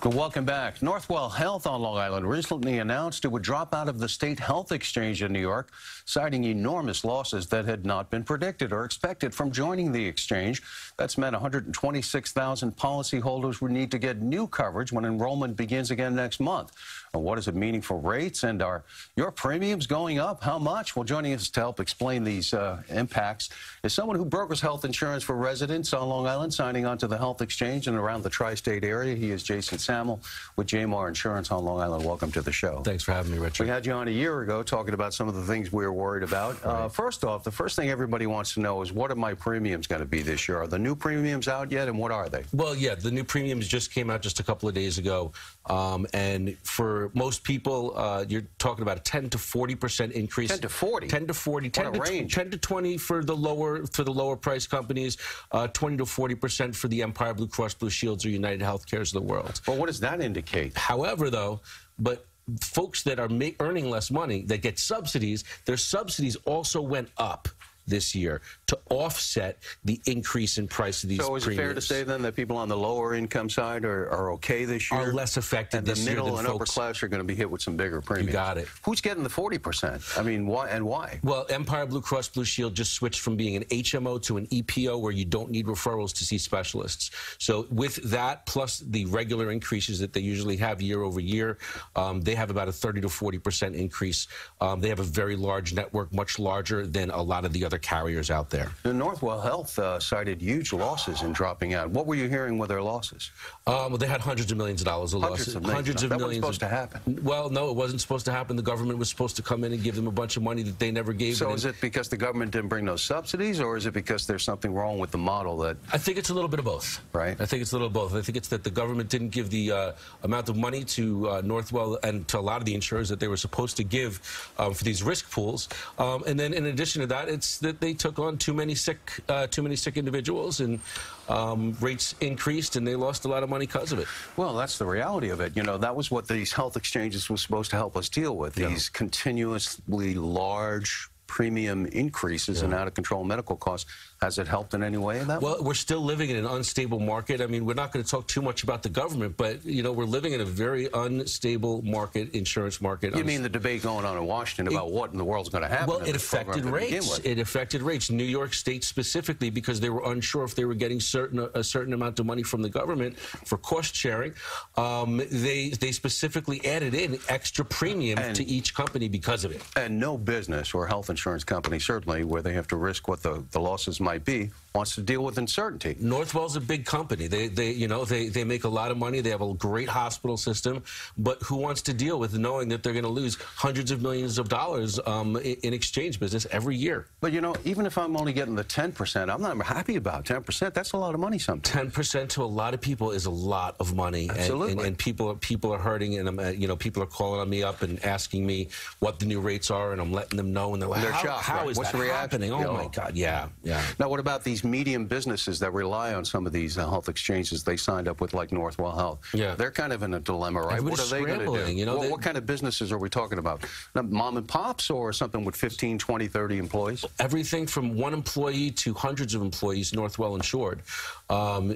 Well, welcome back. Northwell Health on Long Island recently announced it would drop out of the state health exchange in New York, citing enormous losses that had not been predicted or expected from joining the exchange. That's meant 126,000 policyholders would need to get new coverage when enrollment begins again next month. Well, what does it mean for rates, and are your premiums going up? How much? Well, joining us to help explain these impacts is someone who brokers health insurance for residents on Long Island, signing on to the health exchange and around the tri-state area. He is Jason Samuel with JMR Insurance on Long Island. Welcome to the show. Thanks for having me, Richard. We had you on a year ago talking about some of the things we were worried about. Right. First off, the first thing everybody wants to know is, what are my premiums going to be this year? Are the new premiums out yet, and what are they? Well, yeah, the new premiums just came out just a couple of days ago. And for most people, you're talking about a 10 to 40% increase. 10 to 40? 10 to 40. 10 to range. 10 to 20 for the lower price companies, 20 to 40% for the Empire, Blue Cross Blue Shields, or United Healthcares of the world. Well, what does that indicate? However, though, folks that are earning less money, that get subsidies, their subsidies also went up this year to offset the increase in price of these premiums. So is it fair to say then that people on the lower income side are okay this year? Are less affected this year than the middle and upper folks. class are going to be hit with some bigger premiums. You got it. Who's getting the 40%? I mean, why and why? Well, Empire, Blue Cross Blue Shield just switched from being an HMO to an EPO, where you don't need referrals to see specialists. So with that, plus the regular increases that they usually have year over year, they have about a 30 to 40% increase. They have a very large network, much larger than a lot of the other carriers out there. The Northwell Health cited huge losses in dropping out. What were you hearing with their losses? Well, they had hundreds of millions of dollars of losses. Hundreds of millions. That wasn't supposed to happen. Well, no, it wasn't supposed to happen. The government was supposed to come in and give them a bunch of money that they never gave. So is it because the government didn't bring those subsidies, or is it because there's something wrong with the model that... I think it's a little bit of both. Right. I think it's a little of both. I think it's that the government didn't give the amount of money to Northwell and to a lot of the insurers that they were supposed to give for these risk pools. And then in addition to that, it's that they took on too many sick individuals, and rates increased, and they lost a lot of money because of it. Well, that's the reality of it. You know, that was what these health exchanges were supposed to help us deal with, these continuously large premium increases and out-of-control medical costs. Has it helped in any way in that? Well, we're still living in an unstable market. I mean, we're not going to talk too much about the government, but, you know, we're living in a very unstable market, insurance market. You mean the debate going on in Washington about what in the world's going to happen? Well, it affected rates. It affected rates. New York State specifically, because they were unsure if they were getting a certain amount of money from the government for cost sharing. They specifically added in extra premium to each company because of it. And no business or health insurance company, certainly, where they have to risk what the losses might be, wants to deal with uncertainty. Northwell's a big company. They make a lot of money. They have a great hospital system, but who wants to deal with knowing that they're going to lose hundreds of millions of dollars in exchange business every year? But, you know, even if I'm only getting the 10%, I'm not happy about 10%. That's a lot of money sometimes. 10% to a lot of people is a lot of money. Absolutely. And people are hurting, and you know, people are calling me up and asking me what the new rates are, and I'm letting them know, and they're like, how is that happening? Oh, my God, yeah. Now, what about these medium businesses that rely on some of these health exchanges they signed up with, like Northwell Health? Yeah. They're kind of in a dilemma, right? What are they going to do? You know, what kind of businesses are we talking about? Mom and pops, or something with 15, 20, 30 employees? Everything from one employee to hundreds of employees, Northwell insured.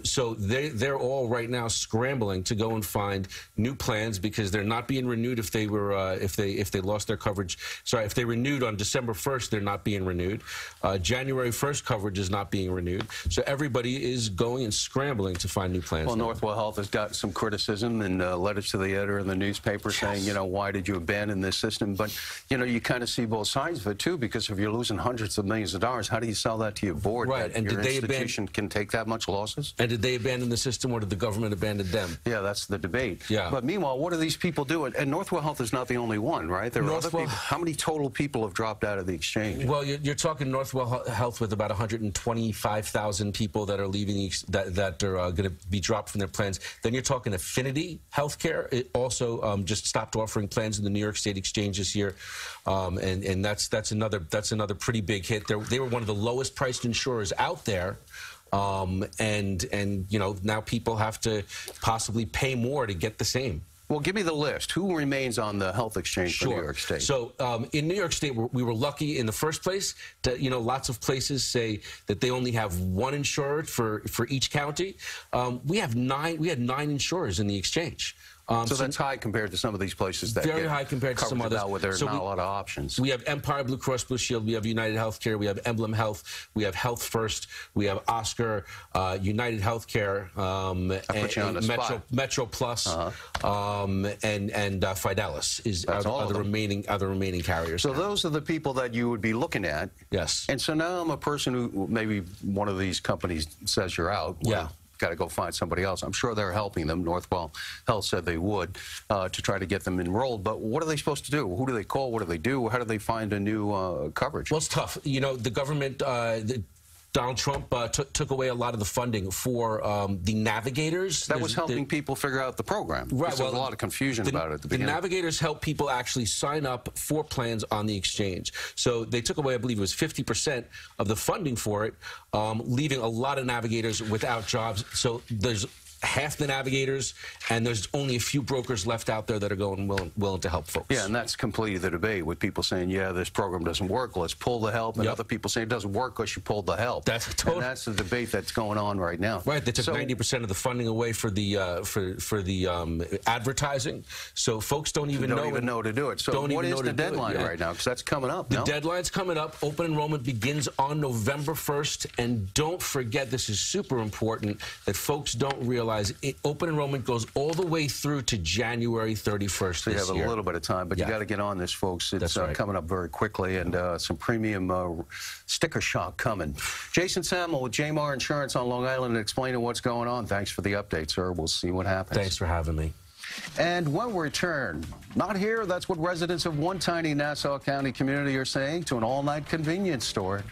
So they're all right now scrambling to go and find new plans, because they're not being renewed if they were if they lost their coverage. Sorry, if they renewed on December 1st, they're not being renewed. January 1st coverage is not being renewed. So everybody is going and scrambling to find new plans. Well, Northwell Health has got some criticism and letters to the editor in the newspaper saying, you know, why did you abandon this system? But, you know, you kind of see both sides of it, too, because if you're losing hundreds of millions of dollars, how do you sell that to your board? Right. And your institution can take that much losses? And did they abandon the system, or did the government abandon them? Yeah, that's the debate. Yeah. But meanwhile, what do these people do? And Northwell Health is not the only one, right? There are other people. How many total people have dropped out of the exchange? Well, you're talking Northwell Health with about 125,000 people that are leaving, that are going to be dropped from their plans. Then you're talking Affinity Healthcare. It also just stopped offering plans in the New York State Exchange this year, and that's another pretty big hit. They were one of the lowest priced insurers out there. And you know, now people have to possibly pay more to get the same. Well, give me the list. Who remains on the health exchange for New York State? So in New York State, we were lucky in the first place. Lots of places say that they only have one insurer for each county. We had 9 insurers in the exchange. So that's high compared to some of these places that very high compared to some others. Where there's not a lot of options. We have Empire Blue Cross Blue Shield. We have United Healthcare. We have Emblem Health. We have Health First. We have Oscar, United Healthcare, and Metro Plus, and Fidelis are the remaining carriers. So those are the people that you would be looking at. Yes. And so now I'm a person who maybe one of these companies says you're out. Well, yeah. Got to go find somebody else. I'm sure they're helping them. Northwell Health said they would to try to get them enrolled. But what are they supposed to do? Who do they call? What do they do? How do they find a new coverage? Well, it's tough. The government, Donald Trump took away a lot of the funding for the navigators. That was helping people figure out the program. Right. There was a lot of confusion about it at the beginning. The navigators help people actually sign up for plans on the exchange. So they took away, I believe it was 50% of the funding for it, leaving a lot of navigators without jobs. So there's half the navigators, and there's only a few brokers left out there that are going willing to help folks. Yeah, and that's completely the debate with people saying, yeah, this program doesn't work, let's pull the help, and other people saying it doesn't work because you pulled the help. That's and that's the debate that's going on right now. Right, they took 90% of the funding away for the advertising, so folks don't even know to do it. So what is the deadline right now? Because that's coming up. The deadline's coming up. Open enrollment begins on November 1st, and don't forget, this is super important, that folks don't realize open enrollment goes all the way through to January 31st so you have a little bit of time, but you got to get on this, folks. It's coming up very quickly, and some premium sticker shock coming. Jason Samuel with Jamar Insurance on Long Island explaining what's going on. Thanks for the update, sir. We'll see what happens. Thanks for having me. And when we return, not here, that's what residents of one tiny Nassau County community are saying to an all-night convenience store.